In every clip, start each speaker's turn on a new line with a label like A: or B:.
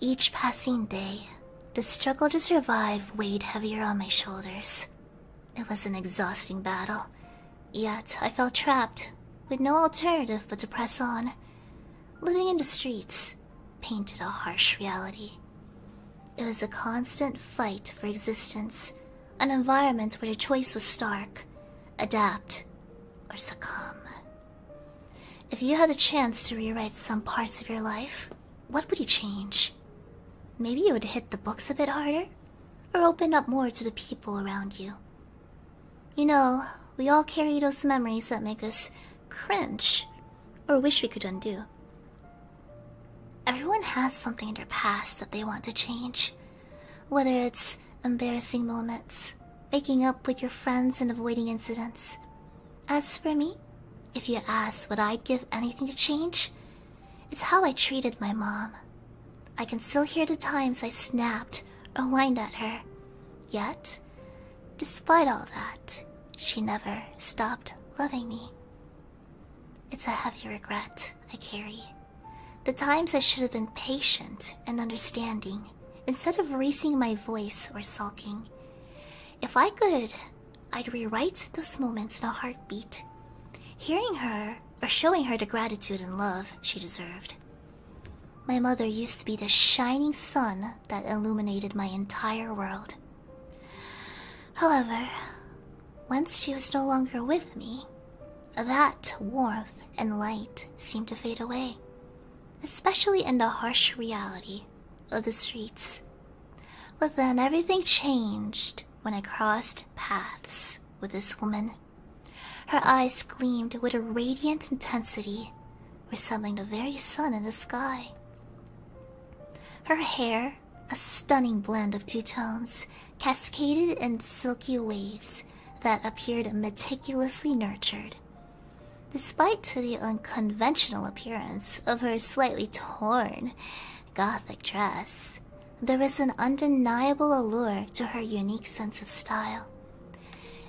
A: Each passing day, the struggle to survive weighed heavier on my shoulders. It was an exhausting battle, yet I felt trapped, with no alternative but to press on. Living in the streets painted a harsh reality. It was a constant fight for existence, an environment where the choice was stark: adapt or succumb. If you had a chance to rewrite some parts of your life, what would you change? Maybe you would hit the books a bit harder, or open up more to the people around you. You know, we all carry those memories that make us cringe, or wish we could undo. Everyone has something in their past that they want to change, whether it's embarrassing moments, making up with your friends and avoiding incidents. As for me, if you ask would I'd give anything to change, it's how I treated my mom. I can still hear the times I snapped or whined at her. Yet, despite all that, she never stopped loving me. It's a heavy regret I carry. The times I should have been patient and understanding, instead of raising my voice or sulking. If I could, I'd rewrite those moments in a heartbeat, hearing her or showing her the gratitude and love she deserved. My mother used to be the shining sun that illuminated my entire world. However, once she was no longer with me, that warmth and light seemed to fade away, especially in the harsh reality of the streets. But then everything changed when I crossed paths with this woman. Her eyes gleamed with a radiant intensity, resembling the very sun in the sky. Her hair, a stunning blend of two tones, cascaded in silky waves that appeared meticulously nurtured. Despite the unconventional appearance of her slightly torn, gothic dress, there was an undeniable allure to her unique sense of style.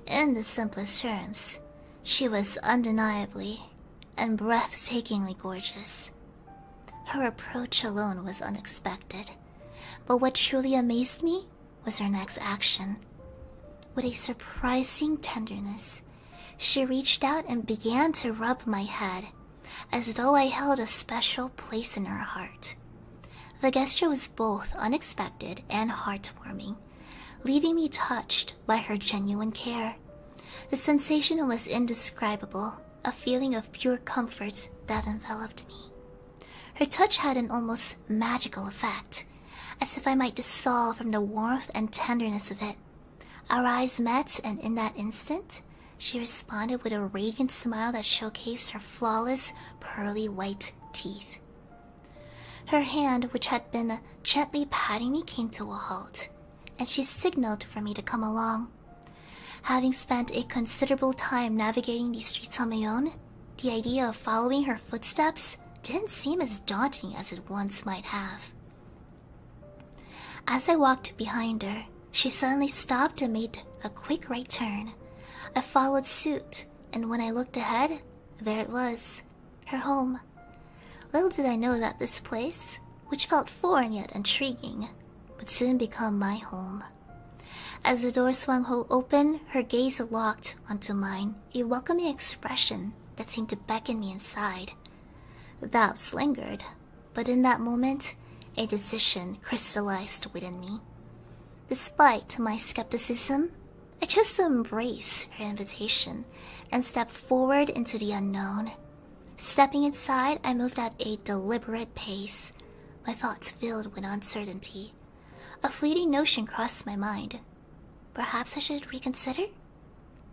A: In the simplest terms, she was undeniably and breathtakingly gorgeous. Her approach alone was unexpected, but what truly amazed me was her next action. With a surprising tenderness, she reached out and began to rub my head, as though I held a special place in her heart. The gesture was both unexpected and heartwarming, leaving me touched by her genuine care. The sensation was indescribable, a feeling of pure comfort that enveloped me. Her touch had an almost magical effect, as if I might dissolve from the warmth and tenderness of it. Our eyes met, and in that instant, she responded with a radiant smile that showcased her flawless, pearly white teeth. Her hand, which had been gently patting me, came to a halt, and she signaled for me to come along. Having spent a considerable time navigating these streets on my own, the idea of following her footsteps didn't seem as daunting as it once might have. As I walked behind her, she suddenly stopped and made a quick right turn. I followed suit, and when I looked ahead, there it was, her home. Little did I know that this place, which felt foreign yet intriguing, would soon become my home. As the door swung open, her gaze locked onto mine, a welcoming expression that seemed to beckon me inside. Doubts lingered, but in that moment, a decision crystallized within me. Despite my skepticism, I chose to embrace her invitation and step forward into the unknown. Stepping inside, I moved at a deliberate pace, my thoughts filled with uncertainty. A fleeting notion crossed my mind. Perhaps I should reconsider?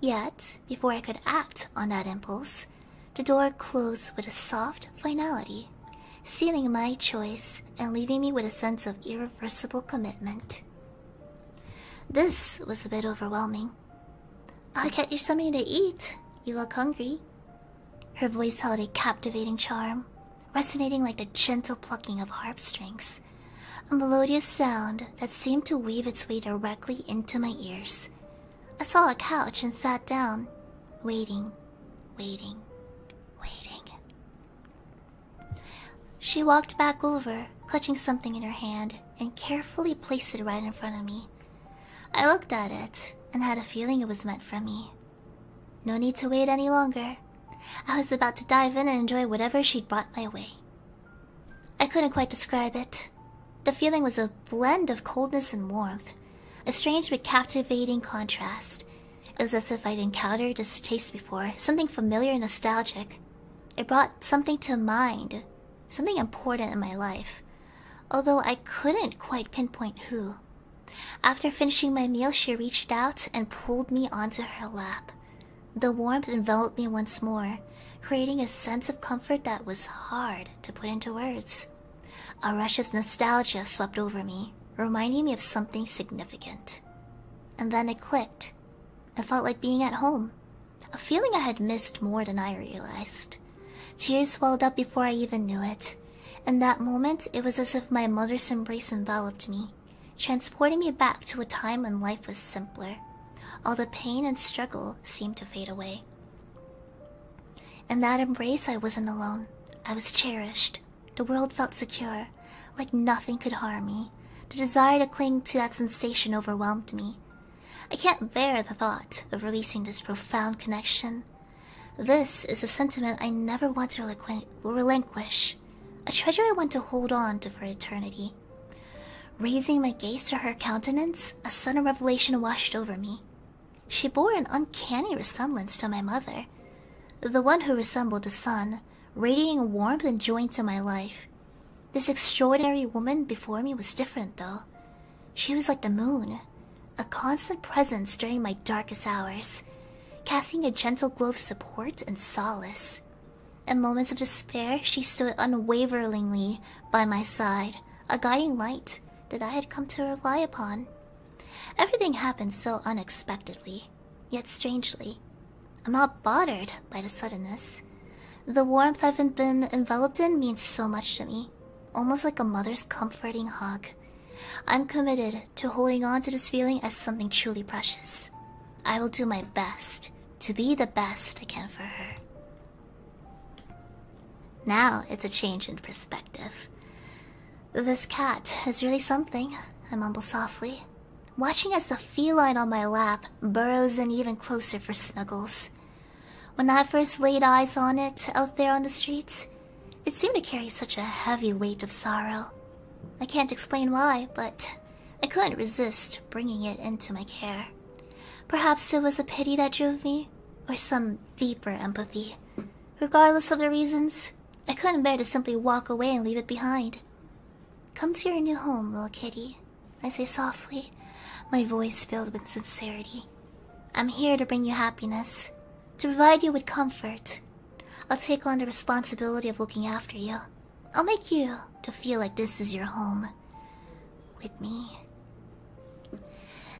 A: Yet, before I could act on that impulse, the door closed with a soft finality, sealing my choice and leaving me with a sense of irreversible commitment. This was a bit overwhelming. "I'll get you something to eat. You look hungry." Her voice held a captivating charm, resonating like the gentle plucking of harp strings, a melodious sound that seemed to weave its way directly into my ears. I saw a couch and sat down, waiting. She walked back over, clutching something in her hand and carefully placed it right in front of me. I looked at it and had a feeling it was meant for me. No need to wait any longer. I was about to dive in and enjoy whatever she'd brought my way. I couldn't quite describe it. The feeling was a blend of coldness and warmth, a strange but captivating contrast. It was as if I'd encountered this taste before, something familiar and nostalgic. It brought something to mind, something important in my life, although I couldn't quite pinpoint who. After finishing my meal, she reached out and pulled me onto her lap. The warmth enveloped me once more, creating a sense of comfort that was hard to put into words. A rush of nostalgia swept over me, reminding me of something significant. And then it clicked. I felt like being at home, a feeling I had missed more than I realized. Tears welled up before I even knew it. In that moment, it was as if my mother's embrace enveloped me, transporting me back to a time when life was simpler. All the pain and struggle seemed to fade away. In that embrace, I wasn't alone. I was cherished. The world felt secure, like nothing could harm me. The desire to cling to that sensation overwhelmed me. I can't bear the thought of releasing this profound connection. This is a sentiment I never want to relinquish, a treasure I want to hold on to for eternity. Raising my gaze to her countenance, a sudden revelation washed over me. She bore an uncanny resemblance to my mother, the one who resembled the sun, radiating warmth and joy to my life. This extraordinary woman before me was different, though. She was like the moon, a constant presence during my darkest hours, casting a gentle glow of support and solace. In moments of despair, she stood unwaveringly by my side, a guiding light that I had come to rely upon. Everything happened so unexpectedly, yet strangely. I'm not bothered by the suddenness. The warmth I've been enveloped in means so much to me, almost like a mother's comforting hug. I'm committed to holding on to this feeling as something truly precious. I will do my best to be the best I can for her. Now it's a change in perspective. This cat is really something, I mumble softly, watching as the feline on my lap burrows in even closer for snuggles. When I first laid eyes on it out there on the streets, it seemed to carry such a heavy weight of sorrow. I can't explain why, but I couldn't resist bringing it into my care. Perhaps it was a pity that drove me, or some deeper empathy. Regardless of the reasons, I couldn't bear to simply walk away and leave it behind. Come to your new home, little kitty, I say softly, my voice filled with sincerity. I'm here to bring you happiness, to provide you with comfort. I'll take on the responsibility of looking after you. I'll make you to feel like this is your home. With me.